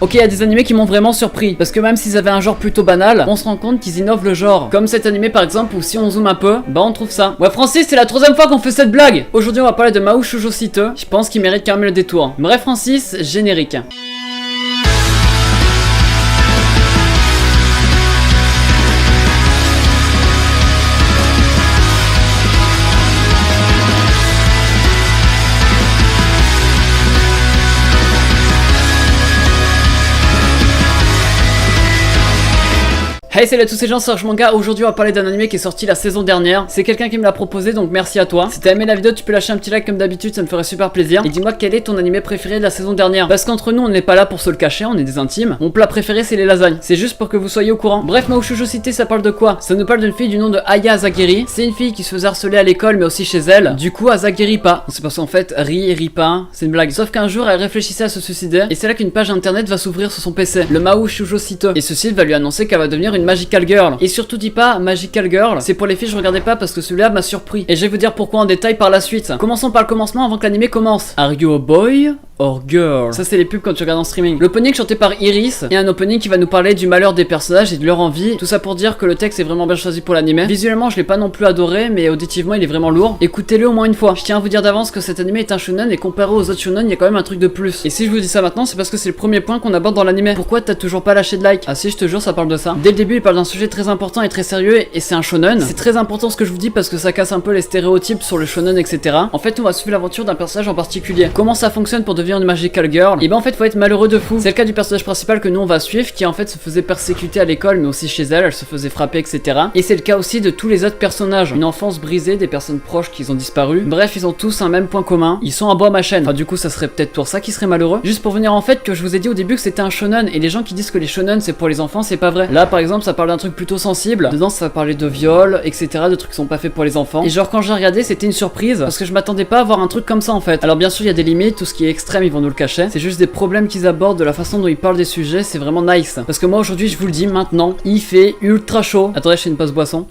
Ok, il y a des animés qui m'ont vraiment surpris, parce que même s'ils avaient un genre plutôt banal, on se rend compte qu'ils innovent le genre. Comme cet animé par exemple, où si on zoome un peu, bah on trouve ça. Ouais Francis, c'est la troisième fois qu'on fait cette blague. Aujourd'hui on va parler de Mahou Shoujo Site, je pense qu'il mérite quand même le détour. Bref Francis, générique. Hey salut à tous ces gens, c'est Serge Manga. Aujourd'hui on va parler d'un anime qui est sorti la saison dernière. C'est quelqu'un qui me l'a proposé, donc merci à toi. Si t'as aimé la vidéo, tu peux lâcher un petit like comme d'habitude, ça me ferait super plaisir. Et dis-moi quel est ton anime préféré de la saison dernière. Parce qu'entre nous on n'est pas là pour se le cacher, on est des intimes. Mon plat préféré c'est les lasagnes, c'est juste pour que vous soyez au courant. Bref, Mahou Shoujo Site, ça parle de quoi? Ça nous parle d'une fille du nom de Aya Azagiri. C'est une fille qui se faisait harceler à l'école mais aussi chez elle. Du coup Azagiri pas, c'est parce qu'en fait rit pas, c'est une blague. Sauf qu'un jour elle réfléchissait à se suicider, et c'est là qu'une page internet va s'ouvrir sur son PC, le Mahou Shoujo Site. Et ce site va lui annoncer qu'elle va devenir une magical girl. Et surtout dis pas Magical Girl, c'est pour les filles, je regardais pas parce que celui-là m'a surpris. Et je vais vous dire pourquoi en détail par la suite. Commençons par le commencement avant que l'anime commence. Are you a boy or girl? Ça c'est les pubs quand tu regardes en streaming. L'opening chanté par Iris, et un opening qui va nous parler du malheur des personnages et de leur envie. Tout ça pour dire que le texte est vraiment bien choisi pour l'anime. Visuellement je l'ai pas non plus adoré, mais auditivement il est vraiment lourd. Écoutez-le au moins une fois. Je tiens à vous dire d'avance que cet anime est un shonen, et comparé aux autres shonen il y a quand même un truc de plus. Et si je vous dis ça maintenant, c'est parce que c'est le premier point qu'on aborde dans l'anime. Pourquoi t'as toujours pas lâché de like? Ah si, je te jure, ça parle de ça. Dès le début il parle d'un sujet très important et très sérieux, et c'est un shonen. C'est très important ce que je vous dis parce que ça casse un peu les stéréotypes sur le shonen, etc. En fait on va suivre l'aventure d'un personnage en particulier. Comment ça fonctionne pour devenir une magical girl? Et ben en fait faut être malheureux de fou. C'est le cas du personnage principal que nous on va suivre, qui en fait se faisait persécuter à l'école mais aussi chez elle, elle se faisait frapper, etc. Et c'est le cas aussi de tous les autres personnages. Une enfance brisée, des personnes proches qui ont disparu. Bref, ils ont tous un même point commun, ils sont en bas à ma chaîne. Enfin du coup ça serait peut-être pour ça qu'ils seraient malheureux. Juste pour venir en fait que je vous ai dit au début que c'était un shonen, et les gens qui disent que les shonen c'est pour les enfants, c'est pas vrai. Là par exemple ça parle d'un truc plutôt sensible, dedans ça va parler de viol, etc., de trucs qui sont pas faits pour les enfants. Et genre quand j'ai regardé c'était une surprise, parce que je m'attendais pas à voir un truc comme ça en fait. Alors bien sûr il y a des limites, tout ce qui est extrême ils vont nous le cacher. C'est juste des problèmes qu'ils abordent, de la façon dont ils parlent des sujets, c'est vraiment nice. Parce que moi aujourd'hui je vous le dis maintenant, il fait ultra chaud. Attendez, je fais une pause boisson.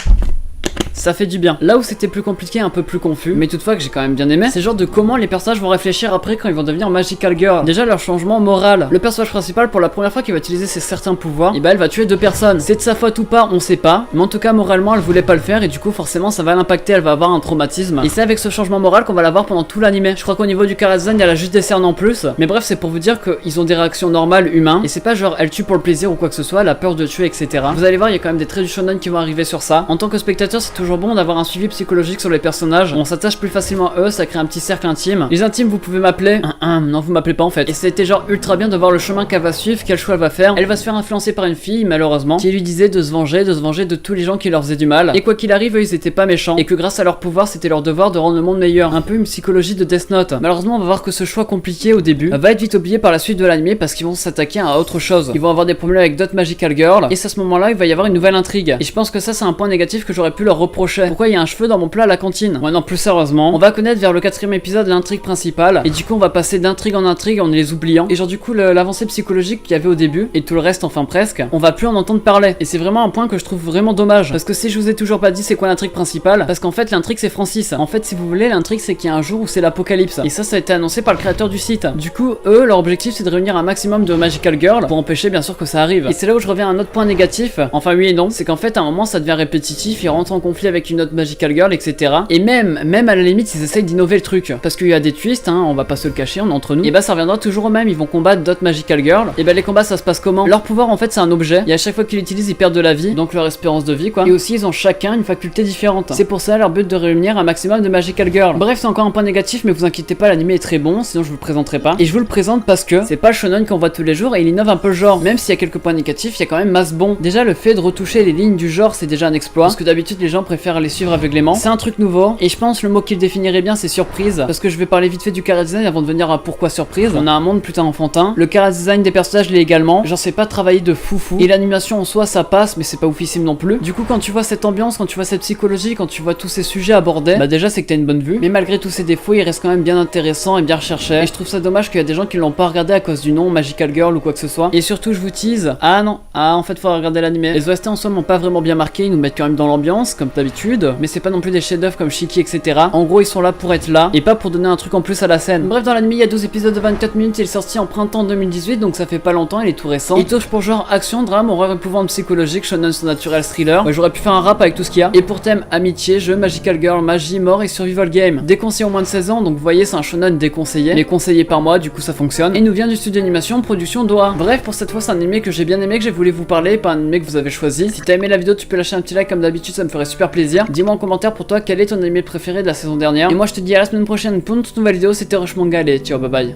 Ça fait du bien. Là où c'était plus compliqué, un peu plus confus, mais toutefois que j'ai quand même bien aimé, c'est genre de comment les personnages vont réfléchir après quand ils vont devenir magical girl. Déjà leur changement moral. Le personnage principal, pour la première fois qu'il va utiliser ses certains pouvoirs, et bah elle va tuer deux personnes. C'est de sa faute ou pas, on sait pas, mais en tout cas moralement elle voulait pas le faire, et du coup forcément ça va l'impacter, elle va avoir un traumatisme. Et c'est avec ce changement moral qu'on va l'avoir pendant tout l'anime. Je crois qu'au niveau du Karazan il y a la juste des cernes en plus, mais bref c'est pour vous dire qu'ils ont des réactions normales humaines, et c'est pas genre elle tue pour le plaisir ou quoi que ce soit, elle a peur de tuer, etc. Vous allez voir, il y a quand même des traits du shonen qui vont arriver sur ça. En tant que spectateur c'est toujours bon d'avoir un suivi psychologique sur les personnages, on s'attache plus facilement à eux, ça crée un petit cercle intime. Les intimes vous pouvez m'appeler, non vous m'appelez pas en fait. Et c'était genre ultra bien de voir le chemin qu'elle va suivre, quel choix elle va faire. Elle va se faire influencer par une fille malheureusement, qui lui disait de se venger de tous les gens qui leur faisaient du mal. Et quoi qu'il arrive, eux ils étaient pas méchants, et que grâce à leur pouvoir c'était leur devoir de rendre le monde meilleur. Un peu une psychologie de Death Note. Malheureusement on va voir que ce choix compliqué au début va être vite oublié par la suite de l'anime, parce qu'ils vont s'attaquer à autre chose. Ils vont avoir des problèmes avec d'autres magical girls, et c'est à ce moment là il va y avoir une nouvelle intrigue. Et je pense que ça c'est un point négatif que j'aurais pu leur reprocher. Pourquoi il y a un cheveu dans mon plat à la cantine? Ouais non, plus sérieusement, on va connaître vers le 4ème épisode l'intrigue principale, et du coup on va passer d'intrigue en intrigue en les oubliant, et genre du coup l'avancée psychologique qu'il y avait au début et tout le reste, enfin presque, on va plus en entendre parler. Et c'est vraiment un point que je trouve vraiment dommage, parce que si je vous ai toujours pas dit c'est quoi l'intrigue principale, parce qu'en fait l'intrigue c'est Francis. En fait si vous voulez, l'intrigue c'est qu'il y a un jour où c'est l'apocalypse, et ça a été annoncé par le créateur du site. Du coup eux leur objectif c'est de réunir un maximum de magical girls pour empêcher bien sûr que ça arrive. Et c'est là où je reviens à un autre point négatif, enfin oui et non, c'est qu'en fait à un moment ça devient répétitif, ils rentrent en conflit avec une autre magical girl, etc. Et même à la limite ils essayent d'innover le truc, parce qu'il y a des twists, on va pas se le cacher, on est entre nous, et bah ça reviendra toujours au même, ils vont combattre d'autres magical girls. Et bah les combats ça se passe comment? Leur pouvoir en fait c'est un objet, et à chaque fois qu'ils l'utilisent ils perdent de la vie, donc leur espérance de vie quoi, et aussi ils ont chacun une faculté différente. C'est pour ça leur but de réunir un maximum de magical girls. Bref c'est encore un point négatif, mais vous inquiétez pas, l'anime est très bon, sinon je vous le présenterai pas. Et je vous le présente parce que c'est pas le shonen qu'on voit tous les jours, et il innove un peu le genre. Même s'il y a quelques points négatifs, il y a quand même masse bon. Déjà le fait de retoucher les lignes du genre c'est déjà un exploit, parce que d'habitude les gens préfèrent les suivre aveuglément. C'est un truc nouveau, et je pense le mot qui le définirait bien c'est surprise, parce que je vais parler vite fait du chara-design avant de venir à pourquoi surprise. On a un monde putain enfantin, le chara-design des personnages l'est également, genre c'est pas travaillé de foufou, et l'animation en soi ça passe, mais c'est pas oufissime non plus. Du coup quand tu vois cette ambiance, quand tu vois cette psychologie, quand tu vois tous ces sujets abordés, bah déjà c'est que t'as une bonne vue, mais malgré tous ces défauts il reste quand même bien intéressant et bien recherché, et je trouve ça dommage qu'il y a des gens qui l'ont pas regardé à cause du nom Magical Girl ou quoi que ce soit. Et surtout je vous tease, en fait faut regarder l'anime. Les OST en soi m'ont pas vraiment bien marqué, ils nous mettent quand même dans l'ambiance, comme d'habitude, mais c'est pas non plus des chefs-d'œuvre comme Shiki, etc. En gros, ils sont là pour être là et pas pour donner un truc en plus à la scène. Bref, dans l'anime, il y a 12 épisodes de 24 minutes, il est sorti en printemps 2018, donc ça fait pas longtemps, il est tout récent. Il touche pour genre action, drame, horreur, épouvante, psychologique, shonen surnaturel, thriller. Ouais, j'aurais pu faire un rap avec tout ce qu'il y a. Et pour thème amitié, jeu, magical girl, magie, mort et survival game. Déconseillé au moins de 16 ans, donc vous voyez, c'est un shonen déconseillé, mais conseillé par moi, du coup ça fonctionne. Et il nous vient du studio d'animation production Doha. Bref, pour cette fois, c'est un animé que j'ai bien aimé, que j'ai voulu vous parler, pas un animé que vous avez choisi. Si t'as aimé la vidéo, tu peux lâcher un petit like comme d'habitude, ça me ferait super plaisir. Dis-moi en commentaire pour toi quel est ton animé préféré de la saison dernière. Et moi je te dis à la semaine prochaine pour une toute nouvelle vidéo, c'était Rush Manga, allez, ciao, bye bye.